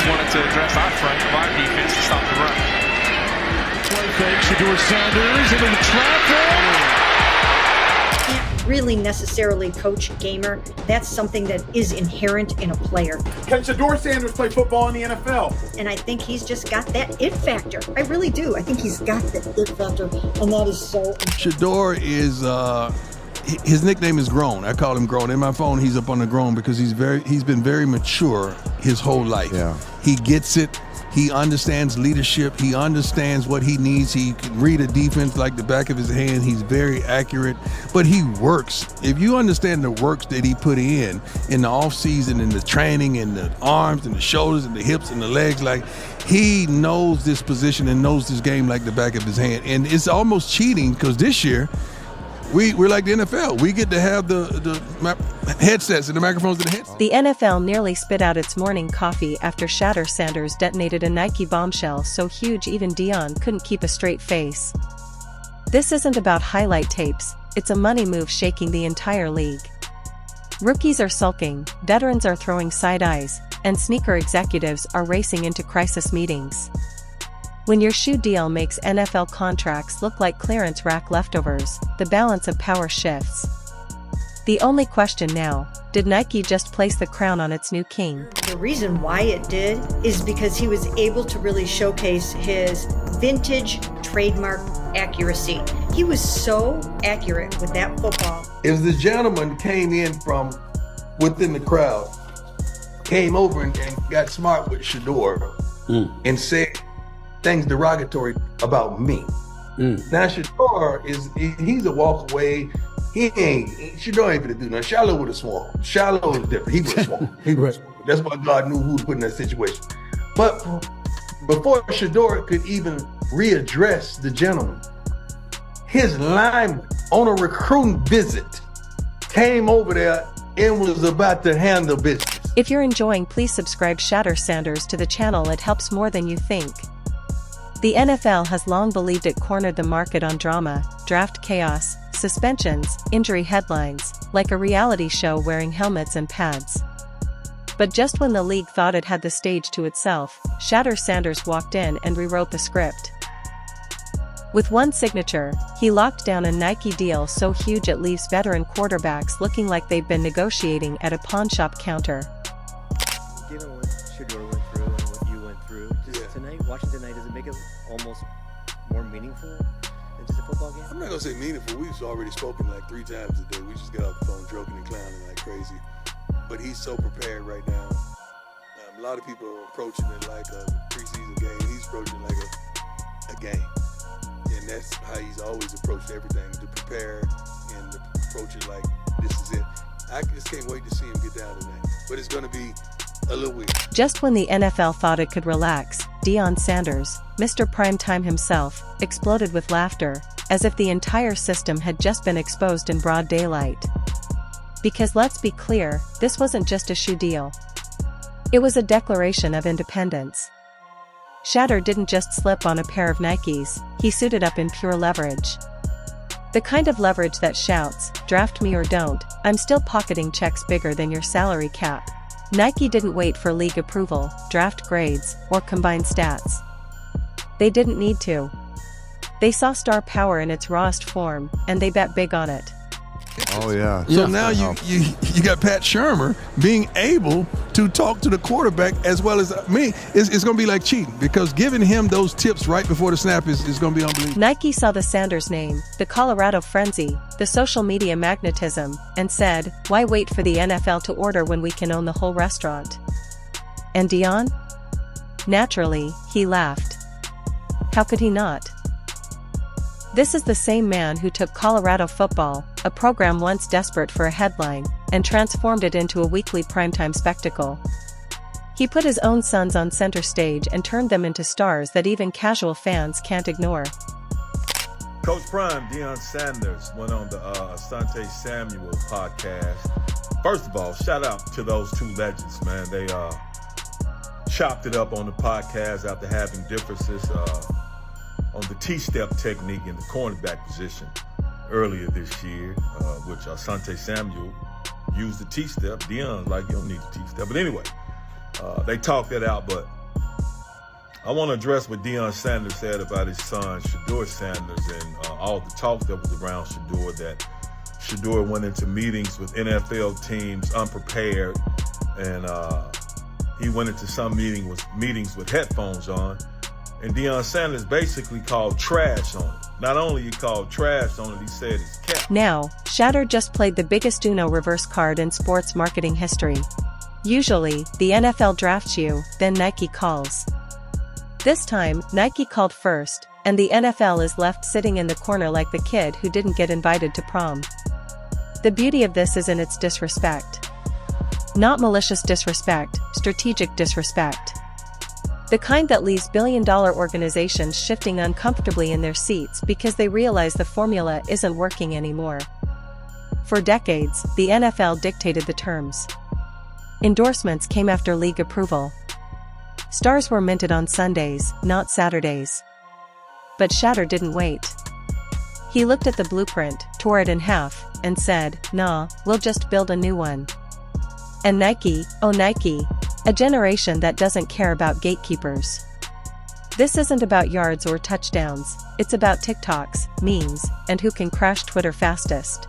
wanted to address our front of our defense to stop the run. Play fake, Shedeur Sanders into the traffic. Can't really necessarily coach a gamer. That's something that is inherent in a player. Can Shedeur Sanders play football in the NFL? And I think he's just got that it factor. I really do. I think he's got that it factor, and that is so important. Shedeur is his nickname is Grown. I call him Grown. In my phone, he's up on the Grown because he's been very mature his whole life. Yeah. He gets it. He understands leadership. He understands what he needs. He can read a defense like the back of his hand. He's very accurate, but he works. If you understand the works that he put in the off season, in the training, and the arms and the shoulders and the hips and the legs, like he knows this position and knows this game like the back of his hand. And it's almost cheating because this year, we're like the NFL. We get to have the headsets and the microphones in the headsets. The NFL nearly spit out its morning coffee after Shadeur Sanders detonated a Nike bombshell so huge even Deion couldn't keep a straight face. This isn't about highlight tapes, it's a money move shaking the entire league. Rookies are sulking, veterans are throwing side eyes, and sneaker executives are racing into crisis meetings. When your shoe deal makes NFL contracts look like clearance rack leftovers, the balance of power shifts. The only question now, did Nike just place the crown on its new king? The reason why it did is because he was able to really showcase his vintage trademark accuracy. He was so accurate with that football. If the gentleman came in from within the crowd, came over and got smart with Shedeur and said things derogatory about me. Now Shedeur he's a walk away. Shedeur ain't gonna do nothing. Shallow would have swung. Shallow is different. He would have swung. That's why God knew who to put in that situation. But before Shedeur could even readdress the gentleman, his lineman on a recruiting visit came over there and was about to handle business. If you're enjoying, please subscribe Shadeur Sanders to the channel. It helps more than you think. The NFL has long believed it cornered the market on drama, draft chaos, suspensions, injury headlines, like a reality show wearing helmets and pads. But just when the league thought it had the stage to itself, Shadeur Sanders walked in and rewrote the script. With one signature, he locked down a Nike deal so huge it leaves veteran quarterbacks looking like they've been negotiating at a pawn shop counter. Given what Shedeur went through and what you went through, watching tonight, does it make it almost more meaningful than just a football game? I'm not gonna say meaningful. We've already spoken like 3 times a day. We just get off the phone joking and clowning like crazy. But he's so prepared right now. A lot of people are approaching it like a preseason game. He's approaching it like a game. And that's how he's always approached everything, to prepare and to approach it like this is it. I just can't wait to see him get down tonight. But it's gonna be a little weird. Just when the NFL thought it could relax, Deion Sanders, Mr. Primetime himself, exploded with laughter, as if the entire system had just been exposed in broad daylight. Because let's be clear, this wasn't just a shoe deal. It was a declaration of independence. Shadeur didn't just slip on a pair of Nikes, he suited up in pure leverage. The kind of leverage that shouts, draft me or don't, I'm still pocketing checks bigger than your salary cap. Nike didn't wait for league approval, draft grades, or combined stats. They didn't need to. They saw star power in its rawest form, and they bet big on it. Oh yeah. So now you got Pat Shurmur being able to talk to the quarterback as well as me. It's going to be like cheating, because giving him those tips right before the snap is going to be unbelievable. Nike saw the Sanders name, the Colorado frenzy, the social media magnetism, and said, why wait for the NFL to order when we can own the whole restaurant? And Deion? Naturally, he laughed. How could he not? This is the same man who took Colorado football, a program once desperate for a headline, and transformed it into a weekly primetime spectacle. He put his own sons on center stage and turned them into stars that even casual fans can't ignore. Coach Prime, Deion Sanders, went on the Asante Samuel podcast. First of all, shout out to those 2 legends, man. They chopped it up on the podcast after having differences on the T-step technique in the cornerback position earlier this year, which Asante Samuel used the T-step. Deion's like, you don't need the T-step. But anyway, they talked that out. But I want to address what Deion Sanders said about his son, Shedeur Sanders, and all the talk that was around Shedeur, that Shedeur went into meetings with NFL teams unprepared, and he went into some meetings with headphones on, and Deion Sanders basically called trash on it. Not only he called trash on it, he said it's cap. Now, Shadeur just played the biggest Uno reverse card in sports marketing history. Usually, the NFL drafts you, then Nike calls. This time, Nike called first, and the NFL is left sitting in the corner like the kid who didn't get invited to prom. The beauty of this is in its disrespect. Not malicious disrespect, strategic disrespect. The kind that leaves billion-dollar organizations shifting uncomfortably in their seats because they realize the formula isn't working anymore. For decades, the NFL dictated the terms. Endorsements came after league approval. Stars were minted on Sundays, not Saturdays. But Shadeur didn't wait. He looked at the blueprint, tore it in half, and said, "Nah, we'll just build a new one." And Nike, oh Nike, a generation that doesn't care about gatekeepers. This isn't about yards or touchdowns, it's about TikToks, memes, and who can crash Twitter fastest.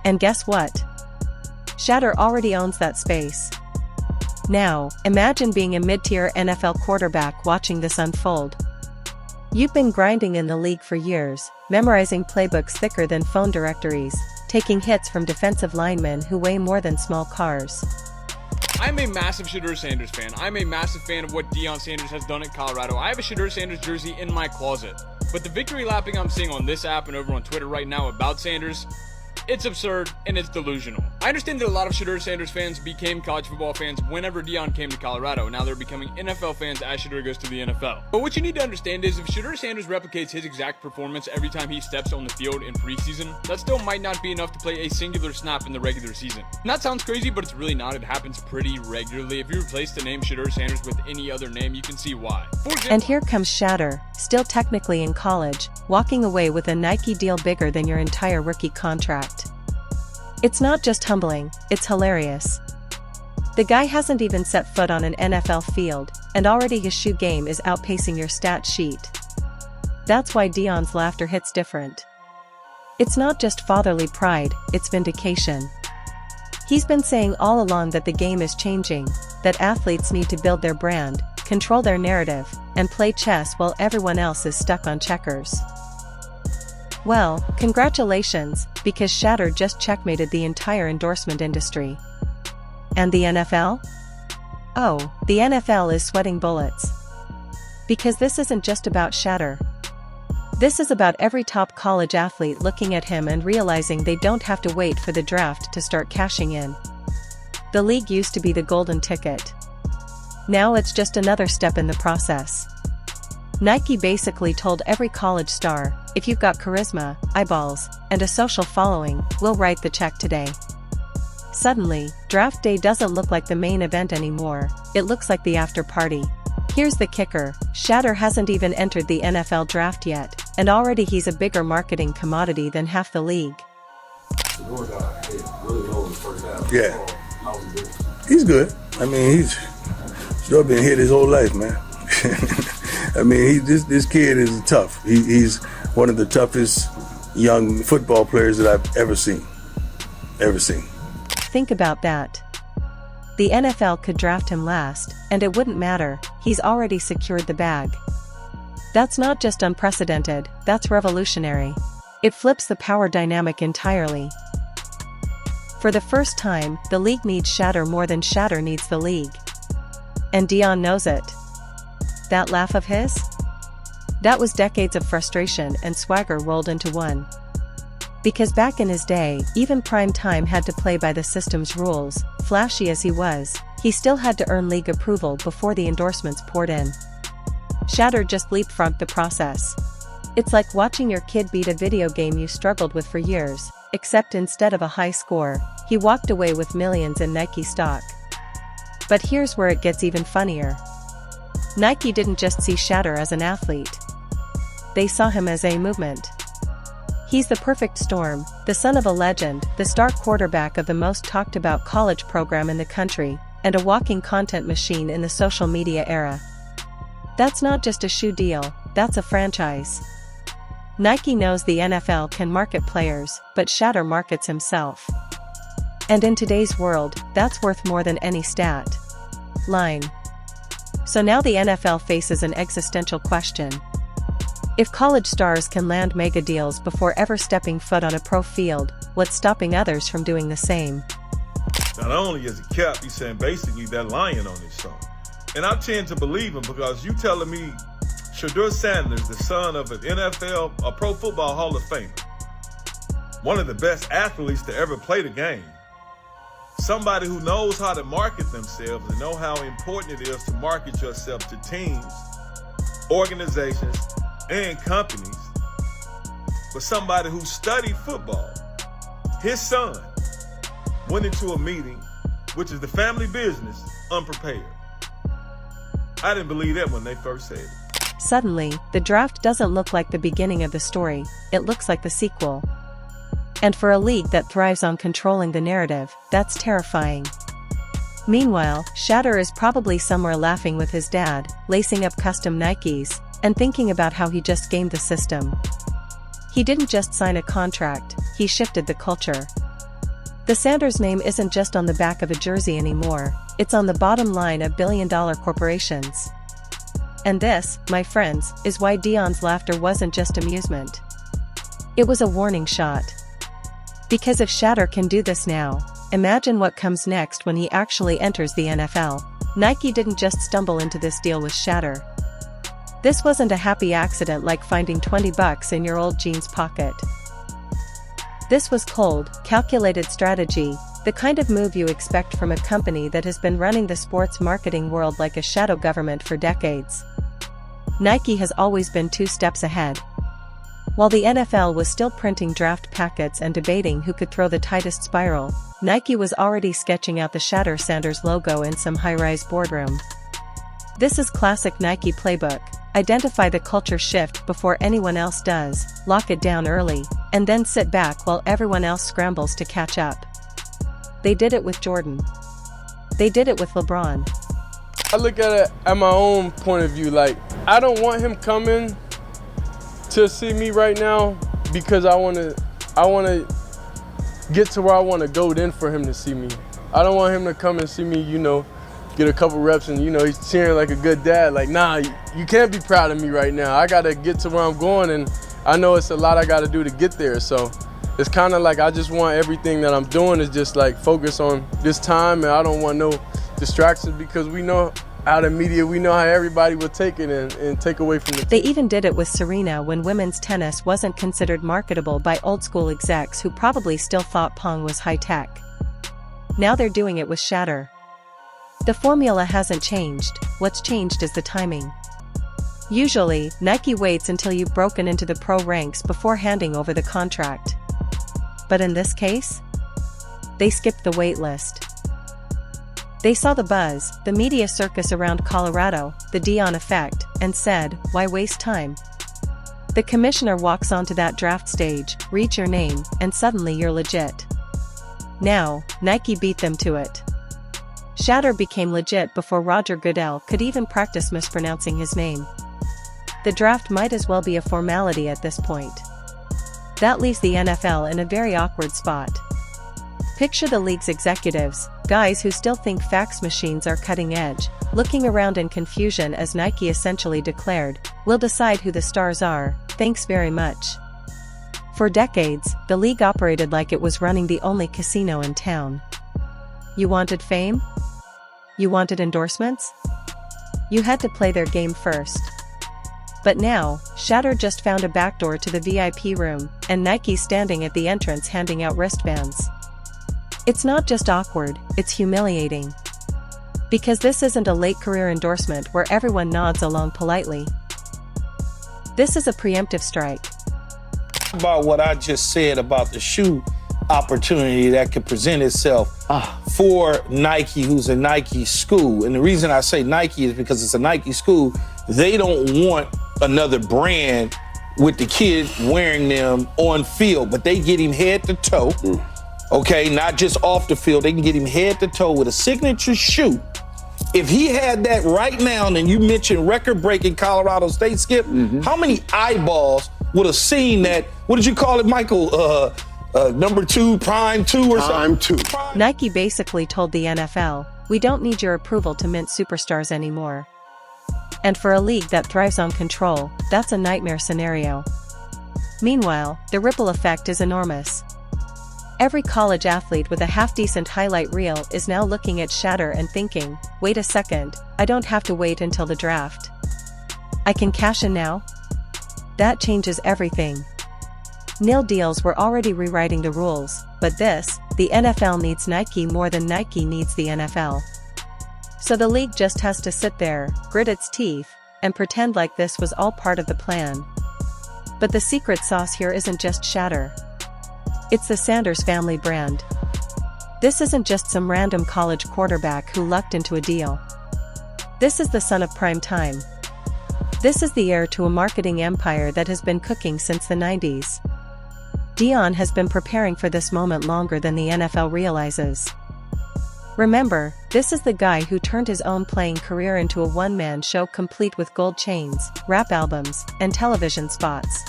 And guess what? Shadeur already owns that space. Now, imagine being a mid-tier NFL quarterback watching this unfold. You've been grinding in the league for years, memorizing playbooks thicker than phone directories, taking hits from defensive linemen who weigh more than small cars. I'm a massive Shedeur Sanders fan. I'm a massive fan of what Deion Sanders has done at Colorado. I have a Shedeur Sanders jersey in my closet. But the victory lapping I'm seeing on this app and over on Twitter right now about Sanders, it's absurd and it's delusional. I understand that a lot of Shedeur Sanders fans became college football fans whenever Deion came to Colorado. Now they're becoming NFL fans as Shedeur goes to the NFL. But what you need to understand is if Shedeur Sanders replicates his exact performance every time he steps on the field in preseason, that still might not be enough to play a singular snap in the regular season. And that sounds crazy, but it's really not. It happens pretty regularly. If you replace the name Shedeur Sanders with any other name, you can see why. And here comes Shadeur, still technically in college, walking away with a Nike deal bigger than your entire rookie contract. It's not just humbling, it's hilarious. The guy hasn't even set foot on an NFL field, and already his shoe game is outpacing your stat sheet. That's why Deion's laughter hits different. It's not just fatherly pride, it's vindication. He's been saying all along that the game is changing, that athletes need to build their brand, control their narrative, and play chess while everyone else is stuck on checkers. Well, congratulations, because Shadeur just checkmated the entire endorsement industry. And the NFL? Oh, the NFL is sweating bullets. Because this isn't just about Shadeur. This is about every top college athlete looking at him and realizing they don't have to wait for the draft to start cashing in. The league used to be the golden ticket. Now it's just another step in the process. Nike basically told every college star, if you've got charisma, eyeballs, and a social following, we'll write the check today. Suddenly, draft day doesn't look like the main event anymore, it looks like the after party. Here's the kicker, Shadeur hasn't even entered the NFL draft yet, and already he's a bigger marketing commodity than half the league. Yeah. He's good. I mean, he's still been hit his whole life, man. I mean, this kid is tough. He's one of the toughest young football players that I've ever seen. Think about that. The NFL could draft him last, and it wouldn't matter, he's already secured the bag. That's not just unprecedented, that's revolutionary. It flips the power dynamic entirely. For the first time, the league needs Shadeur more than Shadeur needs the league. And Deion knows it. That laugh of his? That was decades of frustration and swagger rolled into one. Because back in his day, even prime time had to play by the system's rules, flashy as he was, he still had to earn league approval before the endorsements poured in. Shadeur just leapfrogged the process. It's like watching your kid beat a video game you struggled with for years, except instead of a high score, he walked away with millions in Nike stock. But here's where it gets even funnier. Nike didn't just see Shadeur as an athlete. They saw him as a movement. He's the perfect storm, the son of a legend, the star quarterback of the most talked about college program in the country, and a walking content machine in the social media era. That's not just a shoe deal, that's a franchise. Nike knows the NFL can market players, but Shedeur markets himself. And in today's world, that's worth more than any stat line. So now the NFL faces an existential question. If college stars can land mega deals before ever stepping foot on a pro field, what's stopping others from doing the same? Not only is it kept, he's saying basically they're lying on this song. And I tend to believe him because you telling me Shadeur Sanders, the son of an NFL, a Pro Football Hall of Famer, one of the best athletes to ever play the game, somebody who knows how to market themselves and know how important it is to market yourself to teams, organizations, and companies, but somebody who studied football, his son went into a meeting, which is the family business, unprepared. I didn't believe that when they first said it. Suddenly, the draft doesn't look like the beginning of the story, it looks like the sequel. And for a league that thrives on controlling the narrative, that's terrifying. Meanwhile, Shedeur is probably somewhere laughing with his dad, lacing up custom Nikes, and thinking about how he just gamed the system. He didn't just sign a contract, he shifted the culture. The Sanders name isn't just on the back of a jersey anymore, it's on the bottom line of billion-dollar corporations. And this, my friends, is why Deion's laughter wasn't just amusement. It was a warning shot. Because if Shedeur can do this now, imagine what comes next when he actually enters the NFL. Nike didn't just stumble into this deal with Shedeur. This wasn't a happy accident like finding $20 in your old jeans pocket. This was cold, calculated strategy, the kind of move you expect from a company that has been running the sports marketing world like a shadow government for decades. Nike has always been 2 steps ahead. While the NFL was still printing draft packets and debating who could throw the tightest spiral, Nike was already sketching out the Shadeur Sanders logo in some high-rise boardroom. This is classic Nike playbook. Identify the culture shift before anyone else does, lock it down early, and then sit back while everyone else scrambles to catch up. They did it with Jordan. They did it with LeBron. I look at it at my own point of view, like, I don't want him coming to see me right now because I want to get to where I want to go then for him to see me. I don't want him to come and see me, get a couple reps and, he's cheering like a good dad. Like, nah, you can't be proud of me right now. I got to get to where I'm going, and I know it's a lot I got to do to get there. So it's kind of like I just want everything that I'm doing is just like focus on this time, and I don't want no distractions because we know how the media, we know how everybody will take it and take away from it. They even did it with Serena when women's tennis wasn't considered marketable by old school execs who probably still thought Pong was high tech. Now they're doing it with Shedeur. The formula hasn't changed, what's changed is the timing. Usually, Nike waits until you've broken into the pro ranks before handing over the contract. But in this case, they skipped the wait list. They saw the buzz, the media circus around Colorado, the Deion effect, and said, why waste time? The commissioner walks onto that draft stage, reads your name, and suddenly you're legit. Now, Nike beat them to it. Shedeur became legit before Roger Goodell could even practice mispronouncing his name. The draft might as well be a formality at this point. That leaves the NFL in a very awkward spot. Picture the league's executives, guys who still think fax machines are cutting edge, looking around in confusion as Nike essentially declared, "We'll decide who the stars are, thanks very much." For decades, the league operated like it was running the only casino in town. You wanted fame? You wanted endorsements? You had to play their game first. But now, Shedeur just found a backdoor to the VIP room, and Nike's standing at the entrance handing out wristbands. It's not just awkward, it's humiliating. Because this isn't a late career endorsement where everyone nods along politely. This is a preemptive strike. About what I just said about the shoe opportunity that could present itself for Nike, who's a Nike school. And the reason I say Nike is because it's a Nike school. They don't want another brand with the kid wearing them on field, but they get him head to toe. Okay, not just off the field. They can get him head to toe with a signature shoe If he had that right now, and you mentioned record-breaking Colorado State, Skip, how many eyeballs would have seen that? What did you call it, Michael? Number 2, prime 2 or something? Prime 2. Nike basically told the NFL, we don't need your approval to mint superstars anymore. And for a league that thrives on control, that's a nightmare scenario. Meanwhile, the ripple effect is enormous. Every college athlete with a half-decent highlight reel is now looking at Shedeur and thinking, wait a second, I don't have to wait until the draft. I can cash in now? That changes everything. Nil deals were already rewriting the rules, but this, the NFL needs Nike more than Nike needs the NFL. So the league just has to sit there, grit its teeth, and pretend like this was all part of the plan. But the secret sauce here isn't just Shedeur. It's the Sanders family brand. This isn't just some random college quarterback who lucked into a deal. This is the son of prime time. This is the heir to a marketing empire that has been cooking since the 90s. Deion has been preparing for this moment longer than the NFL realizes. Remember, this is the guy who turned his own playing career into a one-man show complete with gold chains, rap albums, and television spots.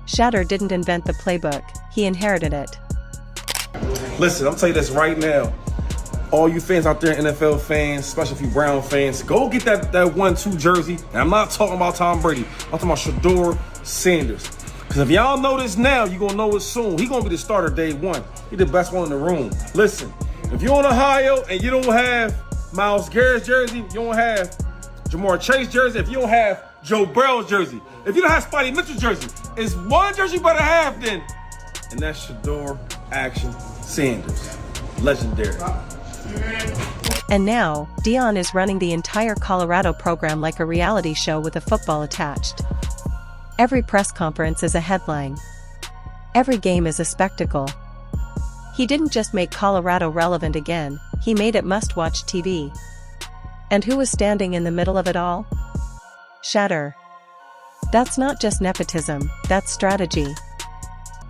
Shedeur didn't invent the playbook, he inherited it. Listen, I'm telling you this right now. All you fans out there, NFL fans, especially if you Brown fans, go get that 1-2 jersey. And I'm not talking about Tom Brady. I'm talking about Shadeur Sanders. Because if y'all know this now, you're going to know it soon. He's going to be the starter day one. He's the best one in the room. Listen, if you're in Ohio and you don't have Myles Garrett's jersey, you don't have Jamar Chase jersey, if you don't have Joe Burrow's jersey, if you don't have Spidey Mitchell's jersey, it's one jersey you better have then. And that's Shedeur Action Sanders. Legendary. And now, Deion is running the entire Colorado program like a reality show with a football attached. Every press conference is a headline. Every game is a spectacle. He didn't just make Colorado relevant again, he made it must-watch TV. And who was standing in the middle of it all? Shedeur. That's not just nepotism, that's strategy.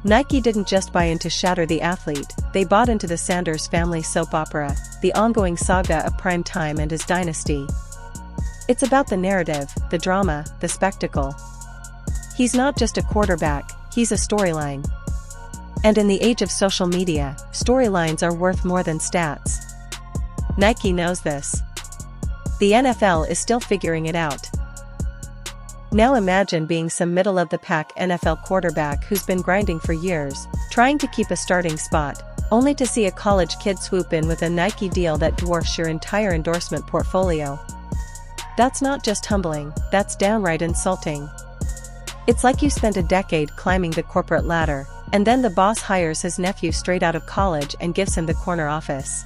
Nike didn't just buy into Shedeur the athlete, they bought into the Sanders family soap opera, the ongoing saga of prime time and his dynasty. It's about the narrative, the drama, the spectacle. He's not just a quarterback, he's a storyline. And in the age of social media, storylines are worth more than stats. Nike knows this. The NFL is still figuring it out. Now imagine being some middle-of-the-pack NFL quarterback who's been grinding for years, trying to keep a starting spot, only to see a college kid swoop in with a Nike deal that dwarfs your entire endorsement portfolio. That's not just humbling, that's downright insulting. It's like you spent a decade climbing the corporate ladder, and then the boss hires his nephew straight out of college and gives him the corner office.